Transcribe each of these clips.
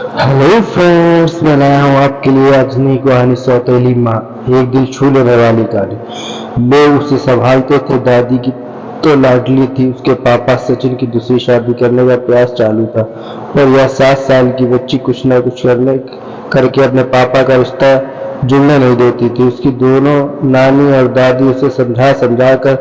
Hello friends, मैं लाया हूँ आपके लिए आज नई कहानी सौतेली माँ। एक दिल छू लेने वाली कहानी। लोग उसे संभालते थे। दादी की तो लाडली थी। उसके पापा सचिन की दूसरी शादी करने का प्रयास चालू था, पर यह 7 साल की बच्ची कुछ न कुछ करके अपने पापा का रिश्ता जुड़ने नहीं देती थी। उसकी दोनों नानी और दादी उसे समझा समझा कर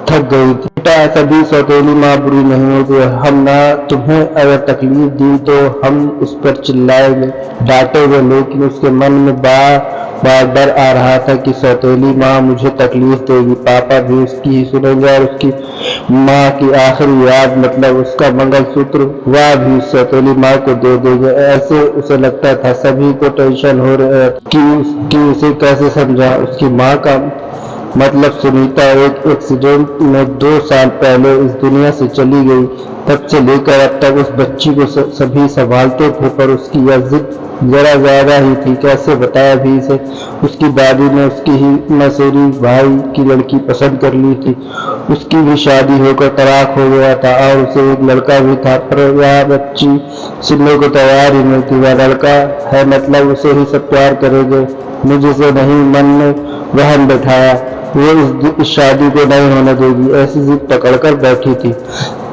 थक गई थी। बेटा, कभी सौतेली माँ बुरी नहीं होती। हम ना तुम्हें अगर तकलीफ दी तो हम उस पर चिल्लाएंगे, डांटेंगे, लेकिन उसके मन में बार बार डर आ रहा था कि सौतेली माँ मुझे तकलीफ देगी। पापा भी उसकी ही सुनेंगे और उसकी माँ की आखिरी याद, मतलब उसका मंगलसूत्र, वह भी सौतेली माँ को दे देंगे। ऐसे उसे लगता था। सभी को टेंशन हो रहा कि उसे कैसे समझा। उसकी माँ का मतलब सुनीता एक एक्सीडेंट में 2 साल पहले इस दुनिया से चली गई। तब से लेकर अब तक उस बच्ची को सभी संभालते थे, पर उसकी यह जिद जरा ज्यादा ही थी। कैसे बताया भी इसे। उसकी दादी ने उसकी ही मसूरी भाई की लड़की पसंद कर ली थी। उसकी भी शादी होकर तलाक हो गया था और उसे एक लड़का भी था, पर वह बच्ची सुनने को तैयार ही नहीं थी। वह लड़का है, मतलब उसे ही सब प्यार करेंगे, मुझे से नहीं। मन में वहम बैठाया, वो इस शादी को नहीं होने देगी, ऐसी जिद पकड़कर बैठी थी।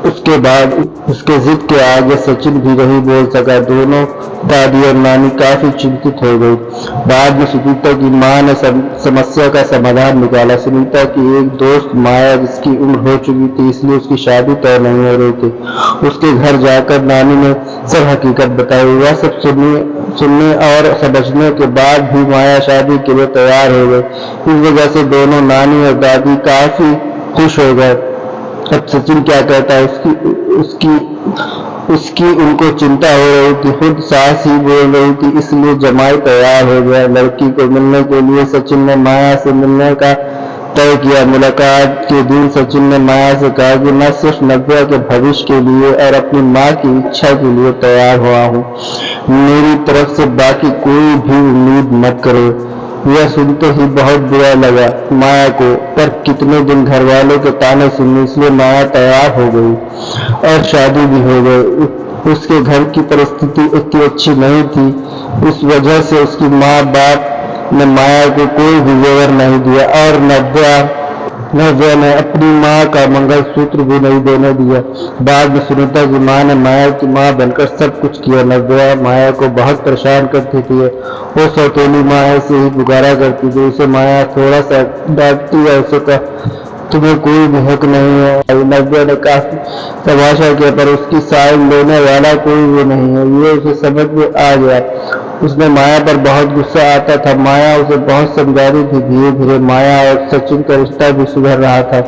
उसके बाद उसके जिद के आगे सचिन भी नहीं बोल सका। दोनों दादी और नानी काफी चिंतित हो गई। बाद में सुनीता की माँ ने समस्या का समाधान निकाला। सुनीता की एक दोस्त माया, जिसकी उम्र हो चुकी थी, इसलिए उसकी शादी तय नहीं हो रही थी। उसके घर जाकर नानी ने सब हकीकत बताई। वह सब सुनने और समझने के बाद भी माया शादी के लिए तैयार हो गई। इस वजह से दोनों नानी और दादी काफी खुश हो गए। अब सचिन क्या कहता है, उसकी उसकी उनको चिंता हो रही थी। खुद सास ही बोल रही थी, इसलिए जमाई तैयार हो गया। लड़की को मिलने के लिए सचिन ने माया से मिलने का तय किया। मुलाकात के दिन सचिन ने माया से कहा कि मैं सिर्फ नव्या के भविष्य के लिए और अपनी माँ की इच्छा के लिए तैयार हुआ हूँ। मेरी तरफ से बाकी कोई भी उम्मीद मत करो। यह सुनते ही बहुत बुरा लगा माया को, पर कितने दिन घर वालों के ताने सुनने, इसलिए माया तैयार हो गई और शादी भी हो गई। उसके घर की परिस्थिति इतनी अच्छी नहीं थी। इस वजह से उसकी माँ बाप ने माया को कोई भी जेवर नहीं दिया और नव्या ने अपनी माँ का मंगलसूत्र भी नहीं देने दिया। बाद में सुनीता की माँ ने माया की माँ बनकर सब कुछ किया। नव्या माया को बहुत परेशान करती थी। वो सौतेली माँ ऐसे ही पुकारा करती थी। उसे माया थोड़ा सा डांटती है, उसे तुम्हें कोई भी हक नहीं है। नव्या ने काफी तमाशा किया, पर उसकी साइड लेने वाला कोई भी नहीं है, ये उसे समझ में आ गया। उसने माया पर बहुत गुस्सा आता था। माया उसे बहुत समझा रही थी। धीरे धीरे माया और सचिन का रिश्ता भी सुधर रहा था,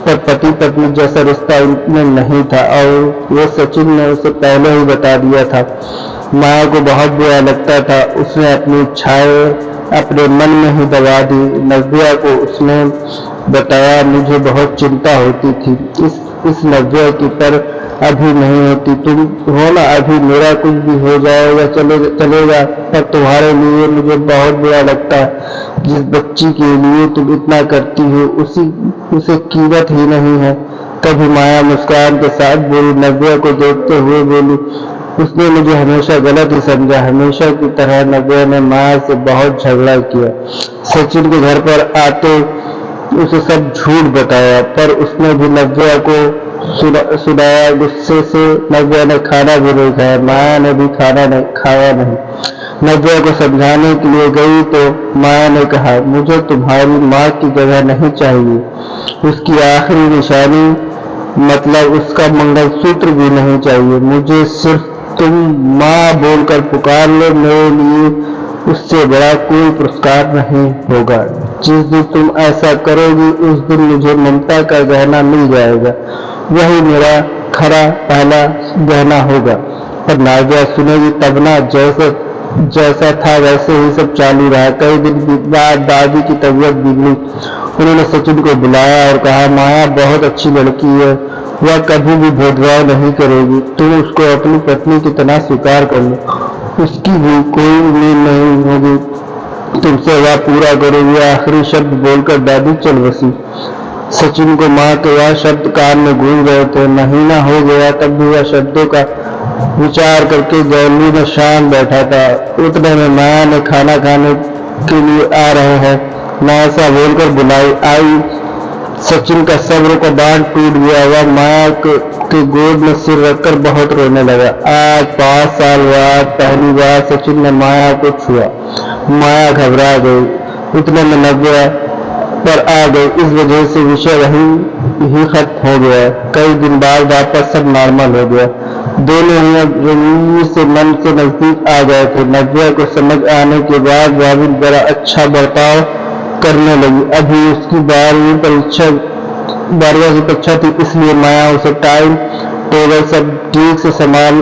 पर पति पत्नी जैसा रिश्ता उनमें नहीं था और वो सचिन ने उसे पहले ही बता दिया था। माया को बहुत बुरा लगता था। उसने अपनी इच्छाएं अपने मन में ही दबा दी। नव्या को उसने बताया, मुझे बहुत चिंता होती थी इस नव्या की, पर अभी नहीं होती। तुम हो ना, अभी मेरा कुछ भी हो जाएगा चलेगा, पर तुम्हारे लिए मुझे बहुत बुरा लगता है। जिस बच्ची के लिए तुम इतना करती हो उसे कीमत ही नहीं है। तभी माया मुस्कान के साथ बोली। नव्या को देखते हुए बोली, उसने मुझे हमेशा गलत ही समझा। हमेशा की तरह नव्या ने माया से बहुत झगड़ा किया। सचिन के घर पर आते उसे सब झूठ बताया, पर उसने भी नव्या को सुनाया। गुस्से से नव्या ने खाना भी नहीं खाया। माया ने भी खाया नहीं। नव्या को समझाने के लिए गई तो माया ने कहा, मुझे तुम्हारी माँ की जगह नहीं चाहिए। उसकी आखिरी निशानी, मतलब उसका मंगलसूत्र भी नहीं चाहिए। मुझे सिर्फ तुम माँ बोलकर पुकार लो। मेरे लिए उससे बड़ा कोई पुरस्कार नहीं होगा। जिस दिन तुम ऐसा करोगी उस दिन मुझे ममता का गहना मिल जाएगा। वही मेरा खरा पहला गहना होगा। पर नव्या सुनेगी तब ना। जैसा था वैसे ही सब चालू रहा। कई दिन बाद दादी की तबीयत बिगड़ी। उन्होंने सचिन को बुलाया और कहा, माया बहुत अच्छी लड़की है, वह कभी भी भेदभाव नहीं करेगी। तुम उसको अपनी पत्नी की तरह स्वीकार कर लो। उसकी भी कोई उम्मीद नहीं होगी तुमसे, वह पूरा करेगी। आखिरी शब्द बोलकर दादी चल बसी। सचिन को माँ के वह शब्द कान में गूंज रहे थे। महीना हो गया, तब भी वह शब्दों का विचार करके गैलरी में शाम बैठा था। उतने में माया ने खाना खाने के लिए आ रहे हैं ना ऐसा बोलकर बुलाई आई। सचिन का सब्र का बांध टूट गया। वह माया के गोद में सिर रखकर बहुत रोने लगा। आज 5 साल बाद पहली बार सचिन ने माया को छुआ। माया घबरा गई। उतने में नव्या पर आ गई। इस वजह से विषय ही खत्म हो गया। कई दिन बाद वापस सब नॉर्मल हो गया। दोनों ही अब जमीन से मन से नजदीक आ गए थे। नव्या को समझ आने के बाद वह भी बड़ा अच्छा बर्ताव करने लगी। अभी उसकी 12वीं की परीक्षा थी, इसलिए माया उसे टाइम टेबल सब ठीक से संभाल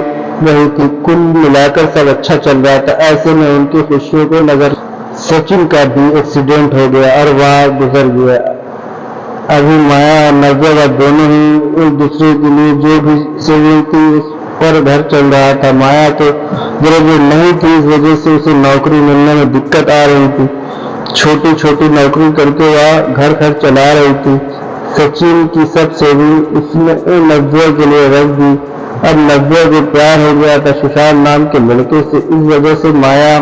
रही थी। कुल मिलाकर सब अच्छा चल रहा था। ऐसे में उनकी खुशियों को नजर सचिन का भी एक्सीडेंट हो गया और वह गुजर गया। अभी माया और नव्या दोनों ही एक दूसरे के लिए जो भी सेविंग थी उस पर घर चल रहा था। माया तो ग्रेजुएट नहीं थी, इस वजह से उसे नौकरी मिलने में दिक्कत आ रही थी। छोटी छोटी नौकरी करके वह घर खर्च चला रही थी। सचिन की सब सेविंग उसने नव्या के लिए रख दी। अब नव्या को प्यार हो गया था सुशांत नाम के लड़के से। इस वजह से माया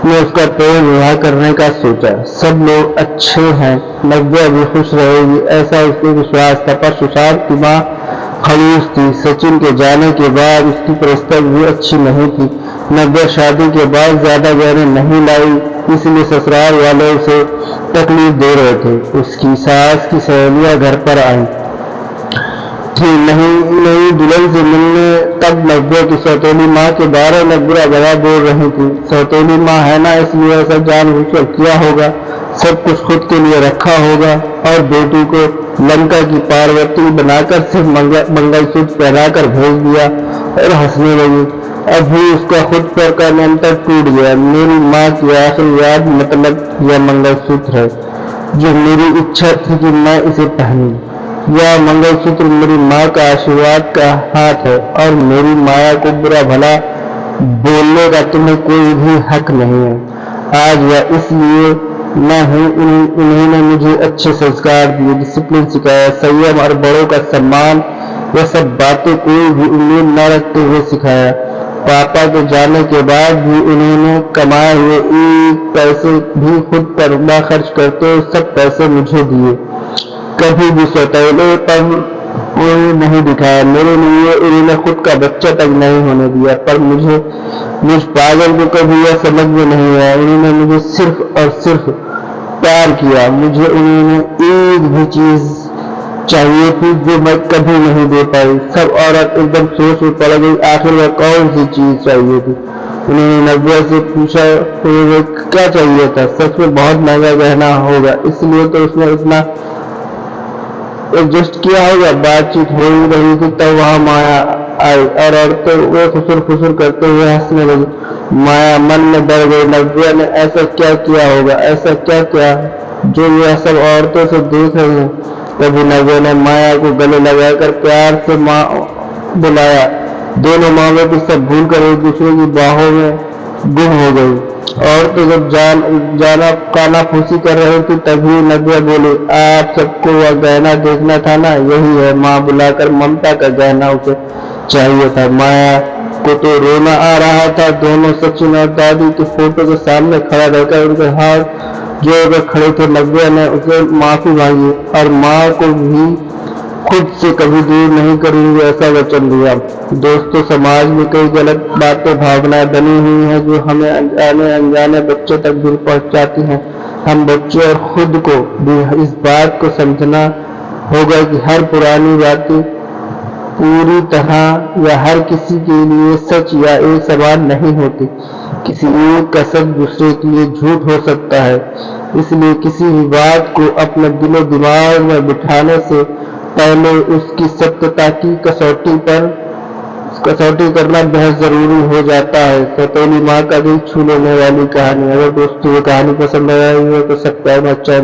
ने उसका प्रेम विवाह करने का सोचा। सब लोग अच्छे हैं, नव्या भी खुश रहेगी ऐसा उसके विश्वास था। पर सुशांत की मां खड़ूस थी। सचिन के जाने के बाद उसकी परिस्थिति भी अच्छी नहीं थी। नव्या शादी के बाद ज्यादा गहने नहीं लाई, इसलिए ससुराल वाले उसे तकलीफ दे रहे थे। उसकी सास की सहेलियां घर पर आई थी नहीं दुल्हन से मिलने। तब नव्या की सौतेली माँ के बारे में बुरा भला बोल रही थी। सौतेली माँ है ना, इसलिए ऐसा जानबूझकर किया होगा। सब कुछ खुद के लिए रखा होगा और बेटी को लंका की पार्वती बनाकर सिर्फ मंगलसूत्र पहनाकर भेज दिया और हंसने लगी। अभी उसका खुद पर का नियंत्रण टूट गया। मेरी माँ की आखिरी याद मतलब यह मंगलसूत्र है जो मेरी इच्छा थी कि मैं इसे पहनूं। यह मंगलसूत्र मेरी माँ का आशीर्वाद का हाथ है और मेरी माया को बुरा भला बोलने का तुम्हें कोई भी हक नहीं है। आज वह इसलिए मैं हूँ, उन्होंने मुझे अच्छे संस्कार दिए, डिसिप्लिन सिखाया, संयम और बड़ों का सम्मान। यह सब बातें कोई भी उम्मीद न रखते हुए सिखाया। पापा के जाने के बाद भी उन्होंने कमाए हुए एक पैसे भी खुद पर न खर्च करते सब पैसे मुझे दिए। कभी भी सौतेले पर कोई नहीं दिखाया। मेरे लिए उन्होंने खुद का बच्चा तक नहीं होने दिया। पर मुझ पागल को कभी यह समझ में नहीं आया। उन्होंने मुझे सिर्फ और सिर्फ प्यार किया। मुझे उन्होंने एक भी चीज चाहिए थी जो मैं कभी नहीं दे पाई। सब औरत एकदम सोच में पड़ गई, आखिर वह कौन सी चीज चाहिए थी। उन्होंने नव्या से पूछा क्या चाहिए था। सच में बहुत महंगा गहना होगा, इसलिए तो उसने इतना एडजस्ट किया होगा। बातचीत हो ही रही थी तब वहां माया आई और औरतें वो खुसुर करते हुए हंसने लगी। माया मन में डर गई। नव्या ने ऐसा क्या किया होगा, ऐसा क्या किया जो यह सब औरतों से देख रही है। तभी नव्या ने माया को गले लगाकर प्यार से माँ बुलाया। दोनों मामलों की सब भूल कर एक दूसरे की बाहों में गुम हो गई। और तो जब जाना काना फूसी कर रहे थे तभी नव्या बोली, आप सबको वह गहना देखना था ना, यही है। माँ बुलाकर ममता का गहना उसे चाहिए था। माया को तो रोना आ रहा था। दोनों सचिन और दादी की फोटो के सामने खड़ा रहकर उनके हाथ जोड़कर खड़े थे। नव्या ने उसे माफी मांगी और माँ को भी खुद से कभी दूर नहीं करूंगी ऐसा वचन दिया। दोस्तों, समाज में कई गलत बातें भावनाएं बनी हुई हैं जो हमें अनजाने बच्चों तक दूर पहुंचाती हैं। हम बच्चों और खुद को भी इस बात को समझना होगा कि हर पुरानी बातें पूरी तरह या हर किसी के लिए सच या एक समान नहीं होती। किसी एक का सच दूसरे के लिए झूठ हो सकता है। इसलिए किसी भी बात को अपने दिलो दिमाग में बिठाने से पहले उसकी सत्यता की कसौटी करना बेहद जरूरी हो जाता है। सौतेली माँ का दिल छू लेने वाली कहानी। अगर दोस्तों ये कहानी पसंद आई हो तो सब्सक्राइब चैनल